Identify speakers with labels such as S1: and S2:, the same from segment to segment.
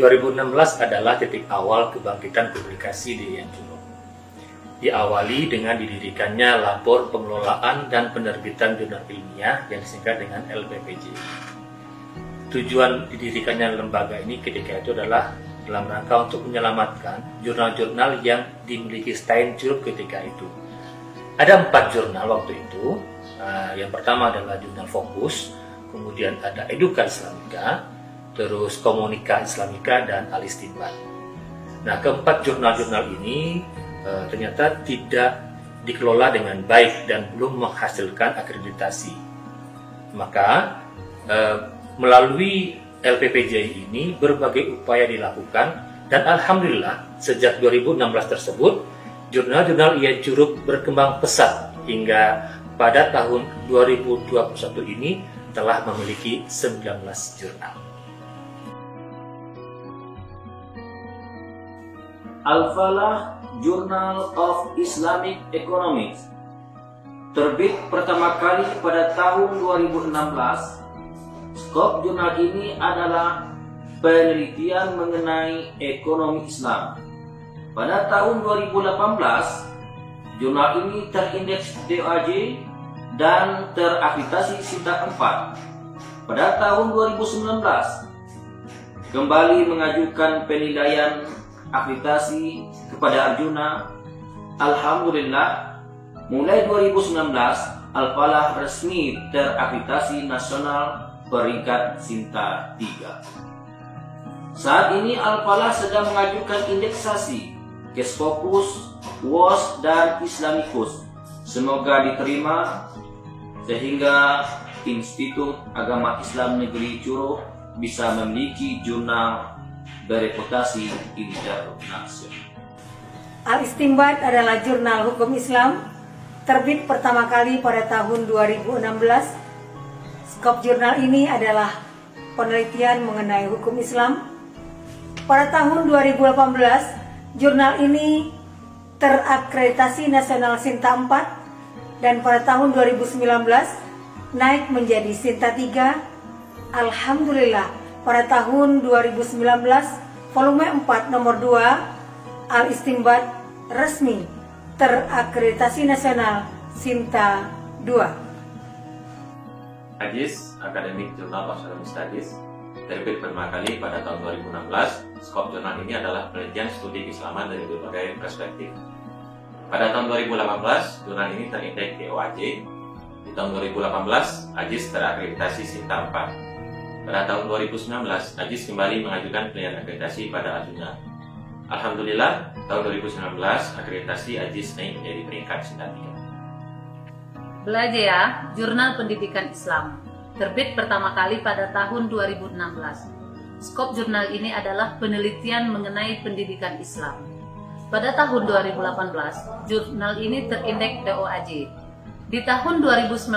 S1: 2016 adalah titik awal kebangkitan publikasi di Yanjuno. Diawali dengan didirikannya Labor Pengelolaan dan Penerbitan Jurnal Ilmiah yang disingkat dengan LPPJ. Tujuan didirikannya lembaga ini ketika itu adalah dalam rangka untuk menyelamatkan jurnal-jurnal yang dimiliki Steincurup ketika itu. Ada 4 jurnal waktu itu. Yang pertama adalah Jurnal Fokus, kemudian ada Eduka Islamika, terus Komunika Islamika, dan Al-Istinbat. Nah, keempat jurnal-jurnal ini ternyata tidak dikelola dengan baik dan belum menghasilkan akreditasi. Maka melalui LPPJ ini berbagai upaya dilakukan, dan alhamdulillah sejak 2016 tersebut jurnal-jurnal Yanjurup berkembang pesat hingga pada tahun 2021 ini telah memiliki 19 jurnal.
S2: Al-Falah Journal of Islamic Economics terbit pertama kali pada tahun 2016. Skop jurnal ini adalah penelitian mengenai ekonomi Islam. Pada tahun 2018, jurnal ini terindeks DOAJ dan terakreditasi Sinta 4. Pada tahun 2019, kembali mengajukan penilaian akreditasi kepada Arjuna. Alhamdulillah, mulai 2019, Al-Falah resmi terakreditasi nasional peringkat Sinta 3. Saat ini Al-Falah sedang mengajukan indeksasi Case Focus, WOS, dan Islamicus. Semoga diterima sehingga Institut Agama Islam Negeri Curo bisa memiliki jurnal bereputasi internasional.
S3: Al-Istinbat adalah jurnal hukum Islam, terbit pertama kali pada tahun 2016. Skop jurnal ini adalah penelitian mengenai hukum Islam. Pada tahun 2018, jurnal ini terakreditasi nasional Sinta 4, dan pada tahun 2019 naik menjadi Sinta 3. Alhamdulillah, pada tahun 2019 volume 4 nomor 2 Al-Istinbat resmi terakreditasi nasional Sinta 2.
S4: AJIS Academic Journal of Islamic Studies terbit pertama kali pada tahun 2016. Skop jurnal ini adalah penelitian studi keislaman dari berbagai perspektif. Pada tahun 2018, jurnal ini terindeks DOAJ. Di tahun 2018, AJIS terakreditasi Sinta 4. Pada tahun 2019, AJIS kembali mengajukan penilaian akreditasi pada Arjuna. Alhamdulillah, tahun 2019 akreditasi AJIS naik menjadi peringkat Sinta 3.
S5: Belajar Jurnal Pendidikan Islam terbit pertama kali pada tahun 2016. Skop jurnal ini adalah penelitian mengenai pendidikan Islam. Pada tahun 2018, jurnal ini terindeks DOAJ. Di tahun 2019,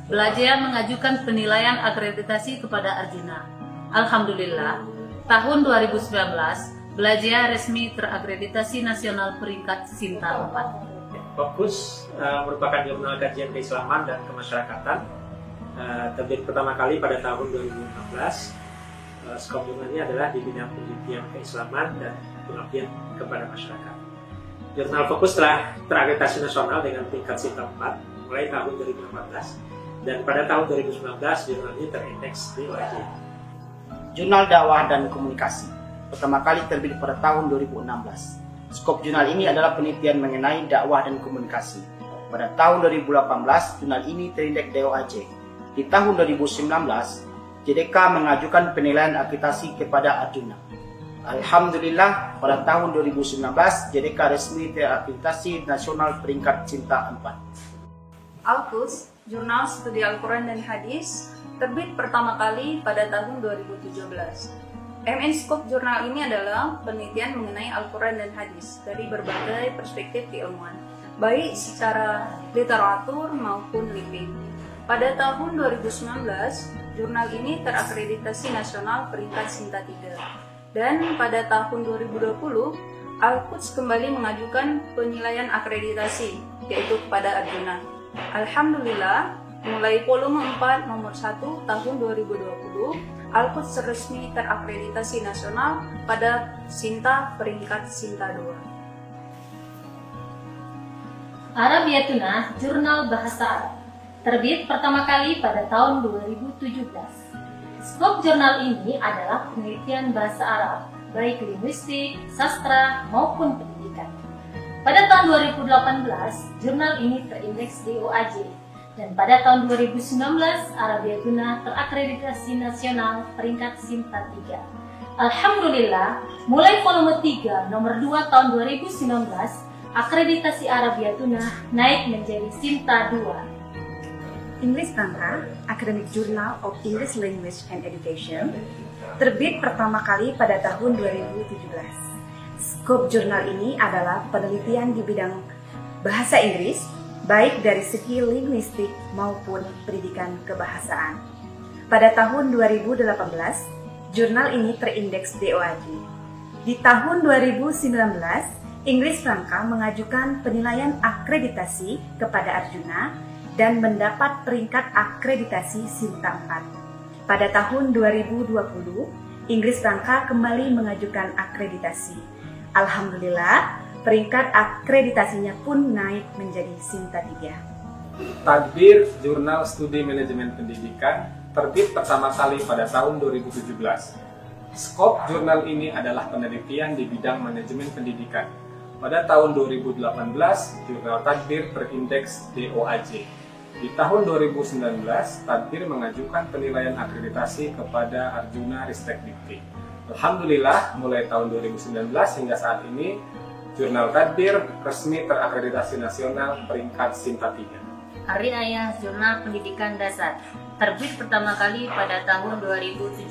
S5: Belajar mengajukan penilaian akreditasi kepada Arjuna. Alhamdulillah, tahun 2019, Belajar resmi terakreditasi nasional peringkat Sinta 4.
S6: Fokus merupakan jurnal kajian keislaman dan kemasyarakatan, terbit pertama kali pada tahun 2016. Skop jurnalnya adalah di bidang penelitian keislaman dan pengabdian kepada masyarakat. Jurnal Fokus telah terakreditasi nasional dengan peringkat Sinta 4 mulai tahun 2018, dan pada tahun 2019 jurnal ini terindeks DOAJ.
S7: Jurnal Dakwah dan Komunikasi pertama kali terbit pada tahun 2016. Skop jurnal ini adalah penelitian mengenai dakwah dan komunikasi. Pada tahun 2018, jurnal ini terindeks DOAJ. Di tahun 2019, JDK mengajukan penilaian akreditasi kepada Arjuna. Alhamdulillah, pada tahun 2019, JDK resmi terakreditasi nasional peringkat Sinta 4.
S8: Al-Quds, Jurnal Studi Al-Quran dan Hadis, terbit pertama kali pada tahun 2017. MN Skop jurnal ini adalah penelitian mengenai Al-Quran dan Hadis dari berbagai perspektif keilmuan, baik secara literatur maupun living. Pada tahun 2019, jurnal ini terakreditasi nasional peringkat Sinta 3. Dan pada tahun 2020, Al-Quds kembali mengajukan penilaian akreditasi, yaitu kepada Arjuna. Alhamdulillah, mulai volume 4 nomor 1 tahun 2020, Al-Quds resmi terakreditasi nasional pada Sinta peringkat Sinta 2.
S5: Arabiatuna Jurnal Bahasa Arab, terbit pertama kali pada tahun 2017. Skop jurnal ini adalah penelitian bahasa Arab, baik linguistik, sastra, maupun pendidikan. Pada tahun 2018, jurnal ini terindeks DOAJ, dan pada tahun 2019, Arabiatuna terakreditasi nasional peringkat Sinta 3. Alhamdulillah, mulai volume 3 nomor 2 tahun 2019, akreditasi Arabiatuna naik menjadi Sinta 2.
S9: English Rangka, Academic Journal of English Language and Education, terbit pertama kali pada tahun 2017. Skop jurnal ini adalah penelitian di bidang bahasa Inggris, baik dari segi linguistik maupun pendidikan kebahasaan. Pada tahun 2018, jurnal ini terindeks DOAJ. Di tahun 2019, English Rangka mengajukan penilaian akreditasi kepada Arjuna dan mendapat peringkat akreditasi Sinta 4. Pada tahun 2020, English Rangka kembali mengajukan akreditasi. Alhamdulillah, peringkat akreditasinya pun naik menjadi Sinta 3.
S10: Tadbir Jurnal Studi Manajemen Pendidikan terbit pertama kali pada tahun 2017. Skop jurnal ini adalah penelitian di bidang manajemen pendidikan. Pada tahun 2018, jurnal Tadbir berindeks DOAJ. Di tahun 2019, Tadbir mengajukan penilaian akreditasi kepada Arjuna Ristek Dikti. Alhamdulillah, mulai tahun 2019 hingga saat ini, jurnal Tadbir resmi terakreditasi nasional peringkat Sinta 3.
S5: Hari Ayah Jurnal Pendidikan Dasar, terbit pertama kali pada tahun 2017.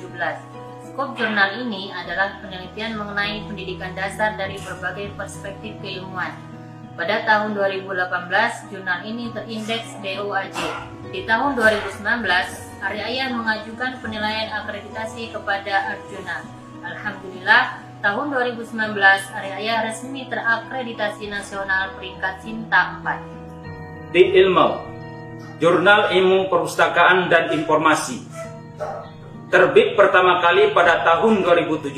S5: Skop jurnal ini adalah penelitian mengenai pendidikan dasar dari berbagai perspektif keilmuan. Pada tahun 2018, jurnal ini terindeks DOAJ. Di tahun 2019, Hari Ayah mengajukan penilaian akreditasi kepada Arjuna. Alhamdulillah, tahun 2019, Hari Ayah resmi terakreditasi nasional peringkat Sinta 4.
S2: Di Ilmu, Jurnal Ilmu Perpustakaan dan Informasi, terbit pertama kali pada tahun 2017.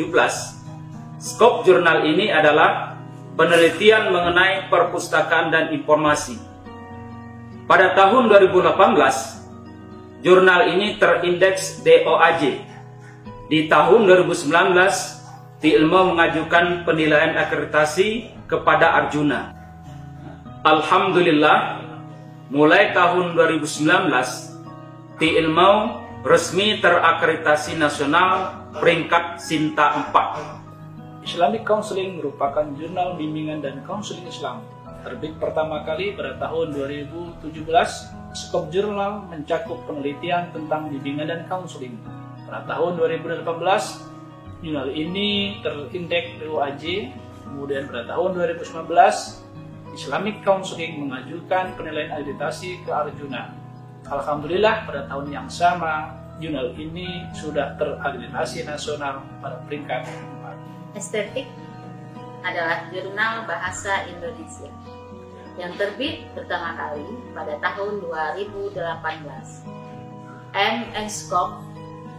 S2: Skop jurnal ini adalah penelitian mengenai perpustakaan dan informasi. Pada tahun 2018, jurnal ini terindeks DOAJ. Di tahun 2019, Ilmu mengajukan penilaian akreditasi kepada Arjuna. Alhamdulillah, mulai tahun 2019, Ilmu resmi terakreditasi nasional peringkat Sinta 4.
S11: Islamic Counseling merupakan jurnal bimbingan dan konseling Islam. Terbit pertama kali pada tahun 2017, skop jurnal mencakup penelitian tentang bimbingan dan konseling. Pada tahun 2018, jurnal ini terindeks DOAJ. Kemudian pada tahun 2019, Islamic Counseling mengajukan penilaian akreditasi ke Arjuna. Alhamdulillah, pada tahun yang sama, jurnal ini sudah terakreditasi nasional pada peringkat 4.
S5: Estetik adalah jurnal bahasa Indonesia yang terbit pertama kali pada tahun 2018. Skop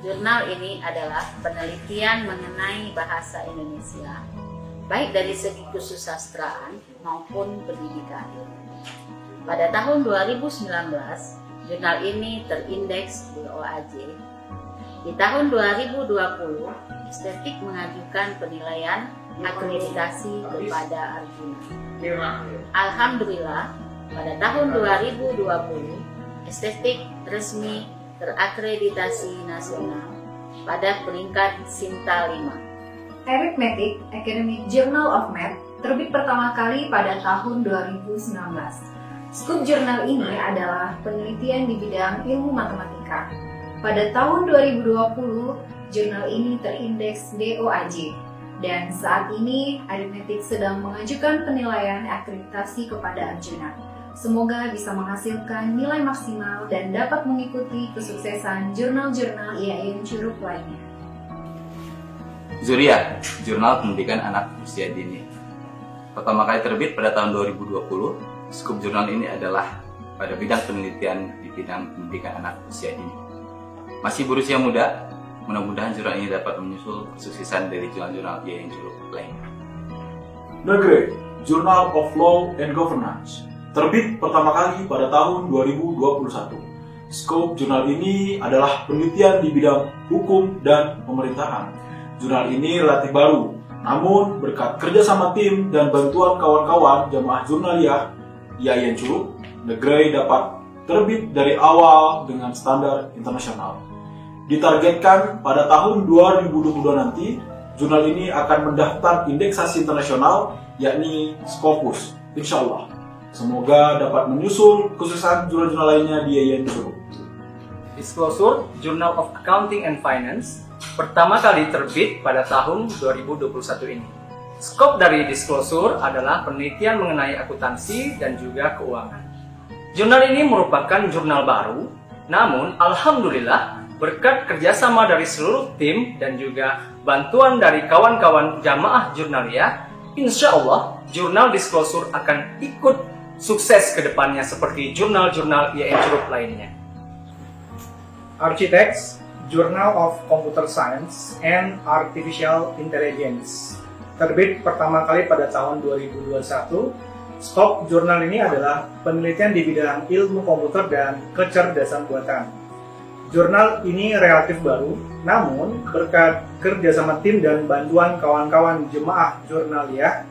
S5: jurnal ini adalah penelitian mengenai bahasa Indonesia, baik dari segi kesusastraan maupun pendidikan. Pada tahun 2019, jurnal ini terindeks DOAJ. Di tahun 2020, Estetik mengajukan penilaian akreditasi kepada Arjuna. Alhamdulillah, pada tahun 2020, Estetik resmi terakreditasi nasional pada peringkat Sinta 5.
S12: Arithmetic Academic Journal of Math terbit pertama kali pada tahun 2019. Skop jurnal ini adalah penelitian di bidang ilmu matematika. Pada tahun 2020, jurnal ini terindeks DOAJ, dan saat ini Arithmetic sedang mengajukan penilaian akreditasi kepada Arjuna. Semoga bisa menghasilkan nilai maksimal dan dapat mengikuti kesuksesan jurnal-jurnal IAIN Curug lainnya.
S13: Zuriat, Jurnal Pendidikan Anak Usia Dini. Pertama kali terbit pada tahun 2020, skop jurnal ini adalah pada bidang penelitian di bidang pendidikan anak usia dini. Masih berusia muda, mudah-mudahan jurnal ini dapat menyusul kesuksesan dari jurnal-jurnal IAIN Curup lainnya.
S14: Negeri Journal of Law and Governance terbit pertama kali pada tahun 2021. Skop jurnal ini adalah penelitian di bidang hukum dan pemerintahan. Jurnal ini relatif baru, namun berkat kerjasama tim dan bantuan kawan-kawan jamaah jurnaliyah IAIN Curup, Negeri dapat terbit dari awal dengan standar internasional. Ditargetkan pada tahun 2022 nanti, jurnal ini akan mendaftar indeksasi internasional, yakni Scopus, insya Allah. Semoga dapat menyusul kesuksesan jurnal-jurnal lainnya di IAIN Curup.
S15: Disclosure Journal of Accounting and Finance pertama kali terbit pada tahun 2021 ini. Skop dari Disclosure adalah penelitian mengenai akuntansi dan juga keuangan. Jurnal ini merupakan jurnal baru, namun alhamdulillah berkat kerjasama dari seluruh tim dan juga bantuan dari kawan-kawan jamaah jurnaliyah, insya Allah jurnal Disclosure akan ikut sukses ke depannya seperti jurnal-jurnal IAIN Curup lainnya.
S11: Architects Journal of Computer Science and Artificial Intelligence terbit pertama kali pada tahun 2021. Skop jurnal ini adalah penelitian di bidang ilmu komputer dan kecerdasan buatan. Jurnal ini relatif baru, namun berkat kerjasama tim dan bantuan kawan-kawan jemaah jurnaliyah,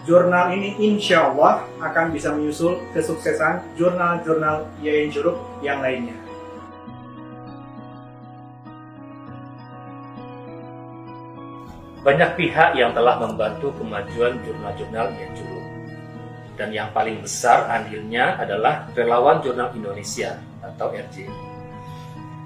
S11: jurnal ini insya Allah akan bisa menyusul kesuksesan jurnal-jurnal IAIN Curup yang lainnya.
S1: Banyak pihak yang telah membantu kemajuan jurnal-jurnal IAIN Curup. Dan yang paling besar andilnya adalah relawan Jurnal Indonesia atau RJI.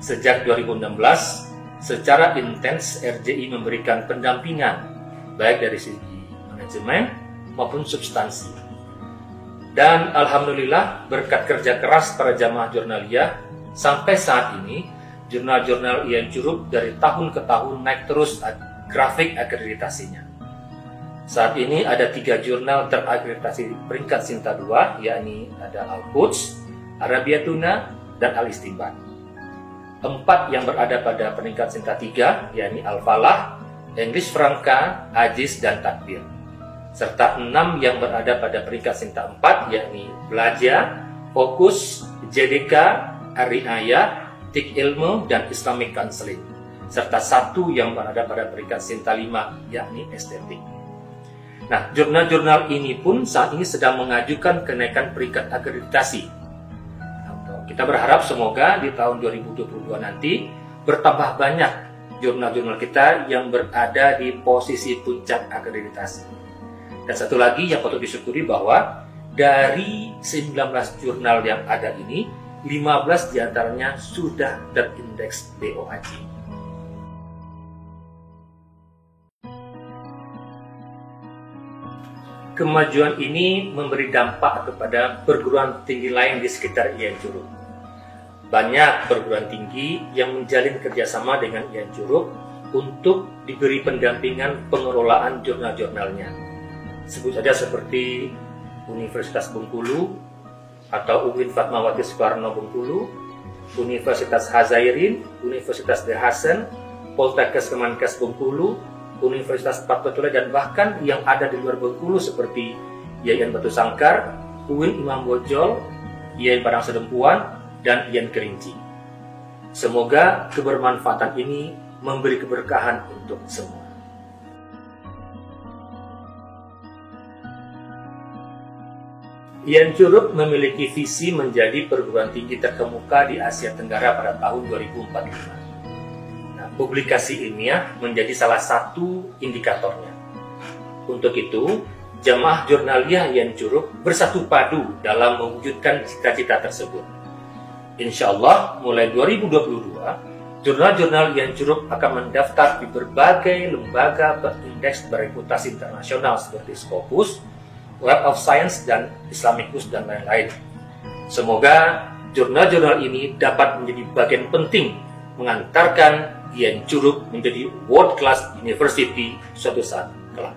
S1: Sejak 2016, secara intens RJI memberikan pendampingan baik dari segi manajemen maupun substansi. Dan alhamdulillah berkat kerja keras para jamaah jurnaliyah, sampai saat ini jurnal-jurnal IAIN Curup dari tahun ke tahun naik terus grafik akreditasinya. Saat ini ada 3 jurnal terakreditasi peringkat Sinta 2, yakni ada Al-Quds, Arabiatuna, dan Al-Istinbat. 4 yang berada pada peringkat Sinta 3, yakni Al-Falah, English Franca, Ajiz, dan Takbir. Serta 6 yang berada pada peringkat Sinta 4, yakni Belajar, Fokus, JDK, Ar-Riayah, Tik Ilmu, dan Islamic Counseling. Serta 1 yang berada pada peringkat Sinta 5, yakni Estetik. Nah, jurnal-jurnal ini pun saat ini sedang mengajukan kenaikan peringkat akreditasi. Kita berharap semoga di tahun 2022 nanti bertambah banyak jurnal-jurnal kita yang berada di posisi puncak akreditasi. Dan satu lagi yang patut disyukuri bahwa dari 19 jurnal yang ada ini, 15 diantaranya sudah terindeks BOAJ. Kemajuan ini memberi dampak kepada perguruan tinggi lain di sekitar IAIN Curup. Banyak perguruan tinggi yang menjalin kerjasama dengan IAIN Curup untuk diberi pendampingan pengelolaan jurnal-jurnalnya. Sebut saja seperti Universitas Bengkulu atau UIN Fatmawati Soekarno Bengkulu, Universitas Hazairin, Universitas The Hasan, Poltekkes Kemenkes Bengkulu, Universitas Fatmawati, dan bahkan yang ada di luar Bengkulu seperti IAIN Batu Sangkar, UIN Imam Bonjol, IAIN Padang Sedempuan, dan IAIN Kerinci. Semoga kebermanfaatan ini memberi keberkahan untuk semua. IAIN Curup memiliki visi menjadi perguruan tinggi terkemuka di Asia Tenggara pada tahun 2045. Publikasi ilmiah menjadi salah satu indikatornya. Untuk itu, jamaah jurnaliyah IAIN Curup bersatu padu dalam mewujudkan cita-cita tersebut. Insya Allah, mulai 2022, jurnal-jurnal IAIN Curup akan mendaftar di berbagai lembaga berindeks bereputasi internasional seperti Scopus, Web of Science, dan Islamicus, dan lain-lain. Semoga jurnal-jurnal ini dapat menjadi bagian penting mengantarkan IAIN Curup menjadi world class university suatu saat kelak.